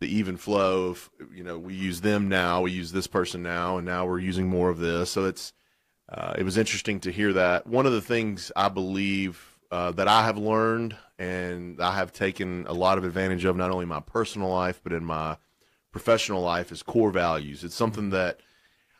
the even flow of, you know, we use them now, we use this person now, and now we're using more of this. So it was interesting to hear that. One of the things I believe that I have learned and I have taken a lot of advantage of, not only in my personal life but in my professional life, is core values. It's something that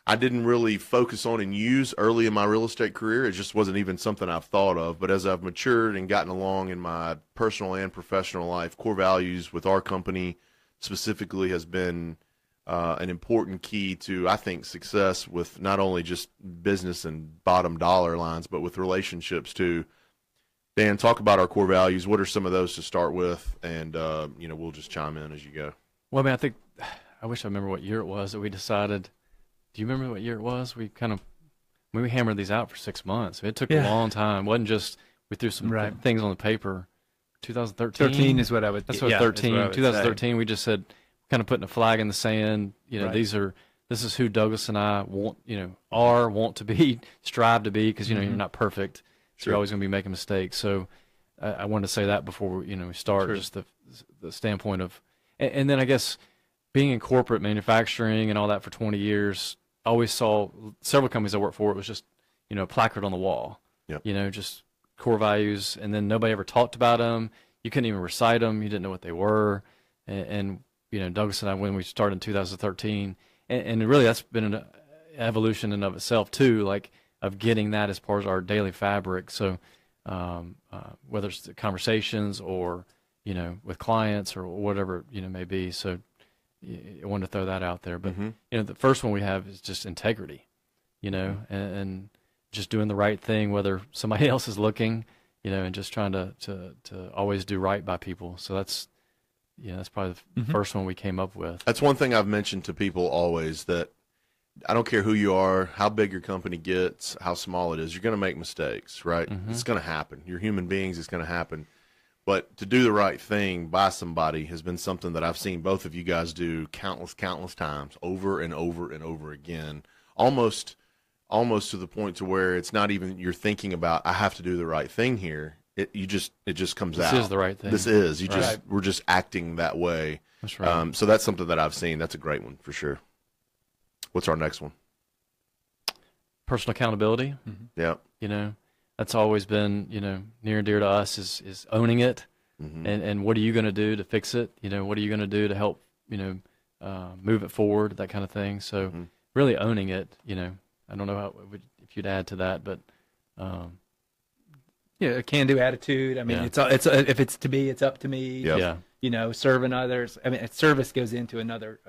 I didn't really focus on and use early in my real estate career. It just wasn't even something I've thought of. But as I've matured and gotten along in my personal and professional life, core values with our company specifically has been an important key to, I think, success with not only just business and bottom dollar lines, but with relationships too. Dan, talk about our core values. What are some of those to start with? And, we'll just chime in as you go. Well, I mean, I wish I remember what year it was that we decided. Do you remember what year it was? We hammered these out for 6 months. It took a long time. It wasn't just we threw some things on the paper. 2013. 13 is what I would. That's what 13. 2013. We just said, kind of putting a flag in the sand. You know, this is who Douglas and I want to be, strive to be, because you're not perfect, so you're always going to be making mistakes. So I wanted to say that before we start, just the standpoint of, and then I guess being in corporate manufacturing and all that for 20 years, I always saw several companies I worked for. It was just a placard on the wall. Yep. Just core values, and then nobody ever talked about them. You couldn't even recite them. You didn't know what they were. And Douglas and I, when we started in 2013, and really that's been an evolution in of itself too, like of getting that as part of our daily fabric. So whether it's the conversations or with clients or whatever may be. So I wanted to throw that out there. But the first one we have is just integrity, and just doing the right thing, whether somebody else is looking, and just trying to always do right by people. So that's probably the first one we came up with. That's one thing I've mentioned to people always, that I don't care who you are, how big your company gets, how small it is, you're going to make mistakes, right? It's going to happen. You're human beings, it's going to happen. But to do the right thing by somebody has been something that I've seen both of you guys do countless times, over and over and over again, almost to the point to where it's not even you're thinking about, I have to do the right thing here. It just comes out. This is the right thing. This is. Right. We're just acting that way. That's right. So that's something that I've seen. That's a great one for sure. What's our next one? Personal accountability. Yeah. That's always been, near and dear to us is owning it. And what are you going to do to fix it? What are you going to do to help, move it forward, that kind of thing. So really owning it, I don't know if you'd add to that, but a can-do attitude. I mean, it's if it's to be, it's up to me. Yep. Yeah. Serving others. I mean, service goes into another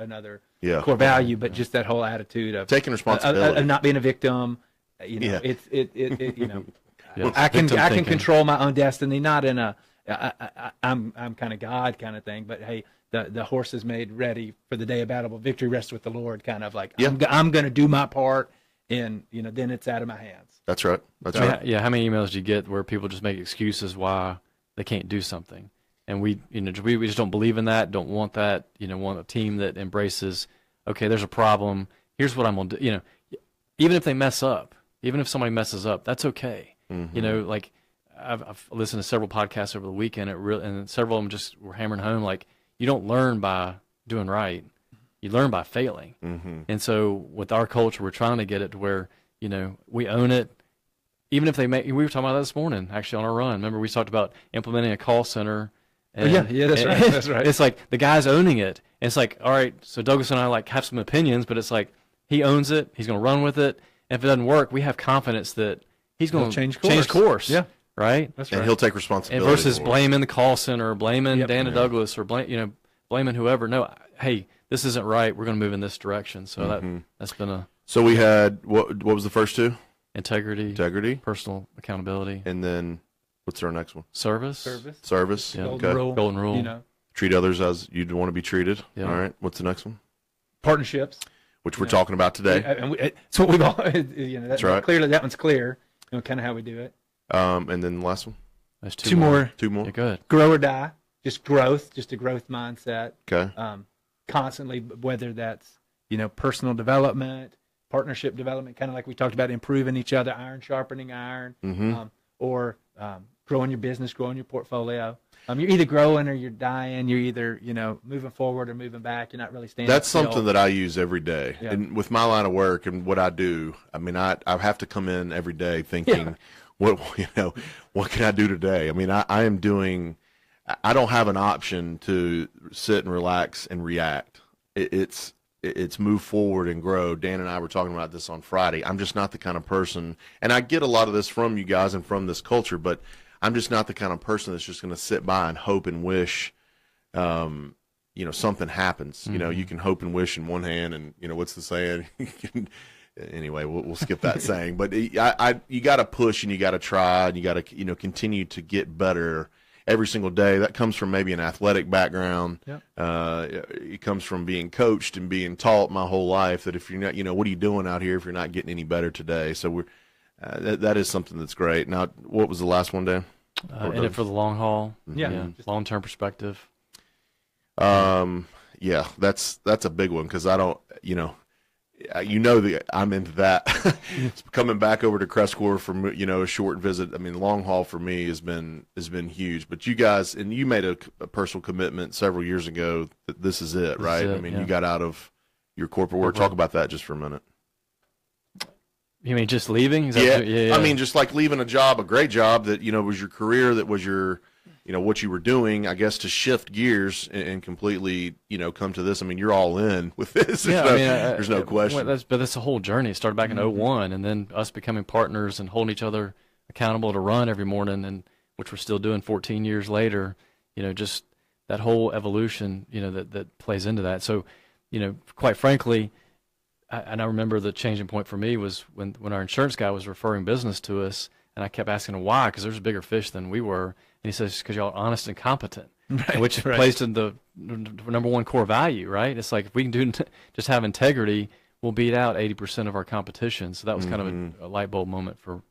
Yeah. core value, but just that whole attitude of taking responsibility, of not being a victim. Yeah. I can control my own destiny, not in a I'm kind of God kind of thing, but hey, the horse is made ready for the day of battle, but victory rests with the Lord. Kind of like I'm going to do my part, and then it's out of my hands. That's right. That's right. Yeah. How many emails do you get where people just make excuses why they can't do something? And we just don't believe in that. Don't want that. Want a team that embraces. Okay, there's a problem. Here's what I'm gonna do. Even if they mess up, even if somebody messes up, that's okay. Like I've listened to several podcasts over the weekend, and several of them just were hammering home like you don't learn by doing right, you learn by failing. And so with our culture, we're trying to get it to where we own it. Even if they we were talking about that this morning, actually on our run. Remember, we talked about implementing a call center. And, that's right. That's right. It's like the guy's owning it. And it's like, all right, so Douglas and I have some opinions, but it's like he owns it. He's going to run with it. And if it doesn't work, we have confidence that he's going to change course. Yeah, right. That's right. And he'll take responsibility. And versus blaming the call center, or blaming Dan and Douglas, or blaming whoever. No, hey, this isn't right. We're going to move in this direction. So that's been a. So we had what was the first two? Integrity, personal accountability, and then what's our next one? Service. Yeah. Golden rule. Treat others as you'd want to be treated. Yeah. All right. What's the next one? Partnerships, which we're talking about today. And it's what we've all. That's right. Clearly, that one's clear. Kind of how we do it. And then the last one. There's two more. Yeah, good. Grow or die. Just growth. Just a growth mindset. Okay. Constantly, whether that's personal development, partnership development, kind of like we talked about, improving each other, iron sharpening iron, or growing your business, growing your portfolio. You're either growing or you're dying. You're either moving forward or moving back. You're not really standing That's still. something that I use every day. Yeah. And with my line of work and what I do, I mean, I have to come in every day thinking, what can I do today? I mean, I am doing. I don't have an option to sit and relax and react. It's move forward and grow. Dan and I were talking about this on Friday. I'm just not the kind of person, and I get a lot of this from you guys and from this culture, but I'm just not the kind of person that's just going to sit by and hope and wish, something happens. You can hope and wish in one hand, and what's the saying? Anyway, we'll skip that saying. But you got to push and you got to try and you got to continue to get better every single day. That comes from maybe an athletic background. Yep. It comes from being coached and being taught my whole life that if you're not, what are you doing out here if you're not getting any better today? So we're that is something that's great. Now, what was the last one, Dan? In it for the long haul. Yeah. Long-term perspective. Yeah, that's a big one because I don't, that I'm into that. Coming back over to CrestCore for a short visit. I mean, long haul for me has been huge. But you guys, and you made a personal commitment several years ago that this is it, right? I mean, you got out of your corporate work. Talk about that just for a minute. You mean just leaving? Yeah. I mean, just like leaving a great job that was your career, that was your what you were doing, I guess, to shift gears and completely, come to this. I mean, you're all in with this. There's no question. But that's a whole journey. It started back in 2001, and then us becoming partners and holding each other accountable to run every morning, and which we're still doing 14 years later. Just that whole evolution, that plays into that. So, quite frankly, and I remember the changing point for me was when our insurance guy was referring business to us, and I kept asking him why, because there's bigger fish than we were, and he says, because y'all are honest and competent, which plays to the number one core value, right? It's like if we can just have integrity, we'll beat out 80% of our competition. So that was kind of a light bulb moment for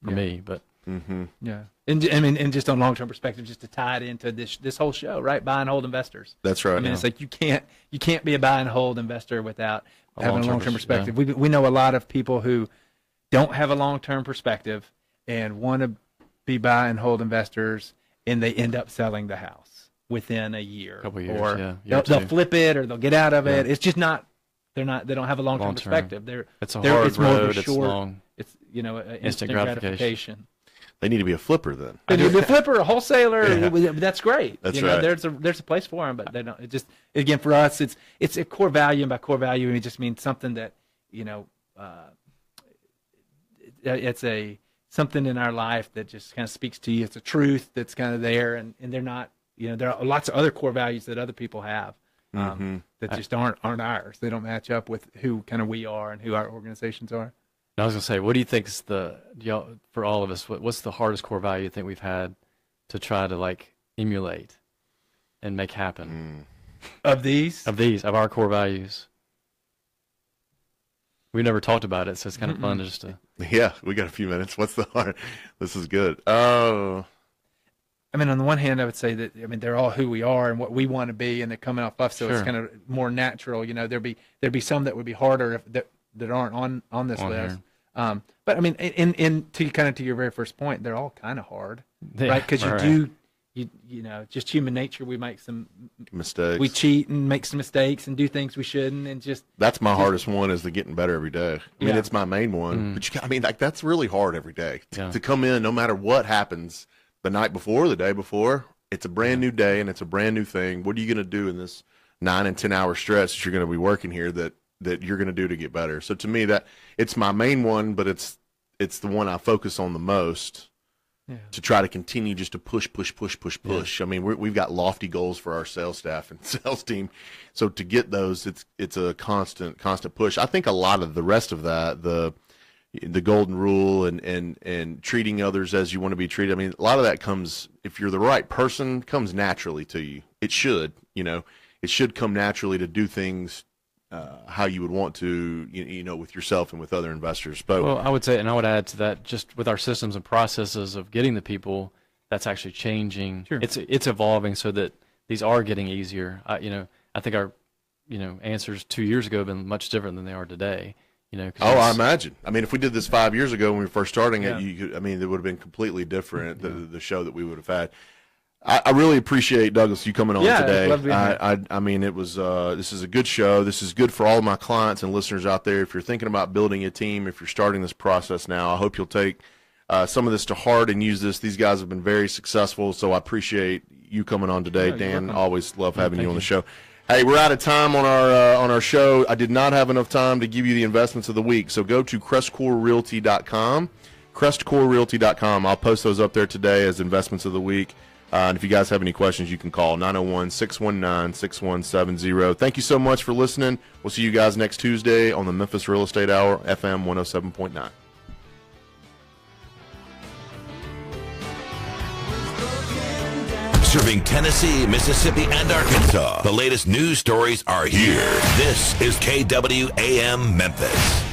me, but. Yeah, and just on long-term perspective, just to tie it into this whole show, right? Buy and hold investors. That's right. I mean, it's like you can't be a buy and hold investor without having a long-term perspective. Yeah. We know a lot of people who don't have a long-term perspective and want to be buy and hold investors, and they end up selling the house within a year, couple years, or they'll flip it or they'll get out of it. It's just not. They don't have a long-term perspective. It's a hard road. It's long. It's instant gratification. They need to be a flipper then. They need to be a flipper, a wholesaler. Yeah. That's great. That's right. There's a place for them, but they don't. It just, again, for us, it's a core value, and by core value, it just means something that it's something in our life that just kind of speaks to you. It's a truth that's kind of there, and they're not. There are lots of other core values that other people have that just aren't ours. They don't match up with who kind of we are and who our organizations are. I was going to say, what do you think is for all of us, what's the hardest core value you think we've had to try to emulate and make happen? Of our core values? We never talked about it, so it's kind of fun just to. Yeah, we got a few minutes. What's the hard? This is good. Oh. I mean, on the one hand, I would say that they're all who we are and what we want to be, and they're coming off us, so it's kind of more natural. There'd be some that would be harder that aren't on this list. But I mean, to your very first point, they're all kind of hard, right? Because just human nature. We make some mistakes. We cheat and make some mistakes and do things we shouldn't, and that's my hardest one, is the getting better every day. I mean, it's my main one, but that's really hard every day to come in, no matter what happens the night before, the day before. It's a brand new day and it's a brand new thing. What are you going to do in this 9 and 10 hour stretch that you're going to be working here that you're going to do to get better? So to me, that it's my main one, but it's the one I focus on the most to try to continue just to push. I mean, we've got lofty goals for our sales staff and sales team. So to get those, it's a constant push. I think a lot of the rest of that, the golden rule and treating others as you want to be treated. I mean, a lot of that comes, if you're the right person, comes naturally to you. It should, it should come naturally to do things how you would want to, with yourself and with other investors. But I would say, and I would add to that, just with our systems and processes of getting the people, that's actually changing. Sure. It's evolving so that these are getting easier. I think our, answers 2 years ago have been much different than they are today. I imagine. I mean, if we did this 5 years ago when we were first starting it, it would have been completely different, the show that we would have had. I really appreciate, Douglas, you coming on today. Love being here. I mean, it was this is a good show. This is good for all of my clients and listeners out there. If you're thinking about building a team, if you're starting this process now, I hope you'll take some of this to heart and use this. These guys have been very successful, so I appreciate you coming on today, Dan. Always love having you on the show. Hey, we're out of time on our show. I did not have enough time to give you the investments of the week, so go to CrestCoreRealty.com. CrestCoreRealty.com. I'll post those up there today as investments of the week. And if you guys have any questions, you can call 901-619-6170. Thank you so much for listening. We'll see you guys next Tuesday on the Memphis Real Estate Hour, FM 107.9. Serving Tennessee, Mississippi, and Arkansas. The latest news stories are here. This is KWAM Memphis.